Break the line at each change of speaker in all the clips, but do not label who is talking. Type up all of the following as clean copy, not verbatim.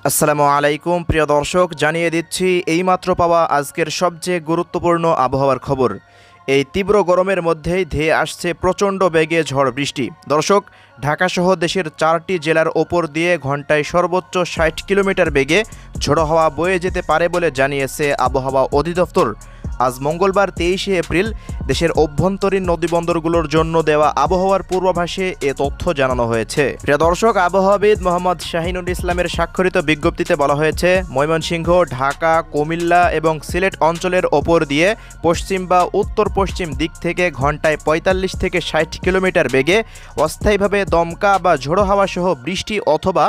আসসালামু আলাইকুম প্রিয় দর্শক, জানিয়ে দিচ্ছি এইমাত্র পাওয়া আজকের সবচেয়ে গুরুত্বপূর্ণ আবহাওয়ার খবর। এই তীব্র গরমের মধ্যেই ধেয়ে আসছে প্রচণ্ড বেগে ঝড় বৃষ্টি। দর্শক, ঢাকাসহ দেশের 4টি জেলার ওপর দিয়ে ঘন্টায় সর্বোচ্চ 60 কিলোমিটার বেগে ঝোড়ো হাওয়া বয়ে যেতে পারে বলে জানিয়েছে আবহাওয়া অধিদপ্তর। আজ মঙ্গলবার 23শে এপ্রিল দেশের অভ্যন্তরীণ নদীবন্দরগুলোর জন্য দেওয়া আবহাওয়ার পূর্বাভাসে এ তথ্য জানানো হয়েছে। প্রিয় দর্শক, আবহাওয়াবিদ মোহাম্মদ শাহিনুল ইসলামের স্বাক্ষরিত বিজ্ঞপ্তিতে বলা হয়েছে, ময়মনসিংহ, ঢাকা, কুমিল্লা এবং সিলেট অঞ্চলের ওপর দিয়ে পশ্চিম বা উত্তর পশ্চিম দিক থেকে ঘন্টায় 45 থেকে 60 কিলোমিটার বেগে অস্থায়ীভাবে দমকা বা ঝোড়ো হাওয়া সহ বৃষ্টি অথবা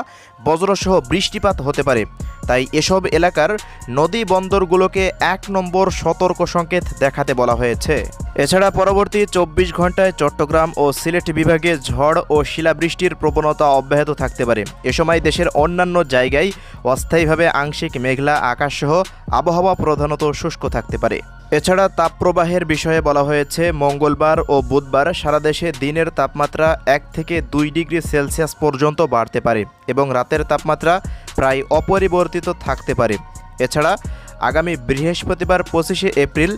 বজ্রসহ বৃষ্টিপাত হতে পারে। তাই এসব এলাকার নদী বন্দরগুলোকে 1 নম্বর সতর্ক সংকেত দেখাতে বলা হয়েছে। এছাড়া পরবর্তী 24 ঘন্টায় চট্টগ্রাম ও সিলেট বিভাগে ঝড় ও শিলাবৃষ্টির প্রবণতা অব্যাহত থাকতে পারে। এ সময় দেশের অন্যান্য জায়গায় অস্থায়ীভাবে আংশিক মেঘলা আকাশসহ আবহাওয়া প্রধানত শুষ্ক থাকতে পারে। এছাড়া তাপপ্রবাহের বিষয়ে বলা হয়েছে, মঙ্গলবার ও বুধবার সারা দেশে দিনের তাপমাত্রা 1 থেকে 2 ডিগ্রি সেলসিয়াস পর্যন্ত বাড়তে পারে এবং রাতের তাপমাত্রা প্রায় অপরিবর্তিত থাকতে পারে। এছাড়া আগামী বৃহস্পতিবার 25শে এপ্রিল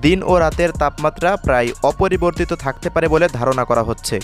দিন ও রাতের তাপমাত্রা প্রায় অপরিবর্তিত থাকতে পারে বলে ধারণা করা হচ্ছে।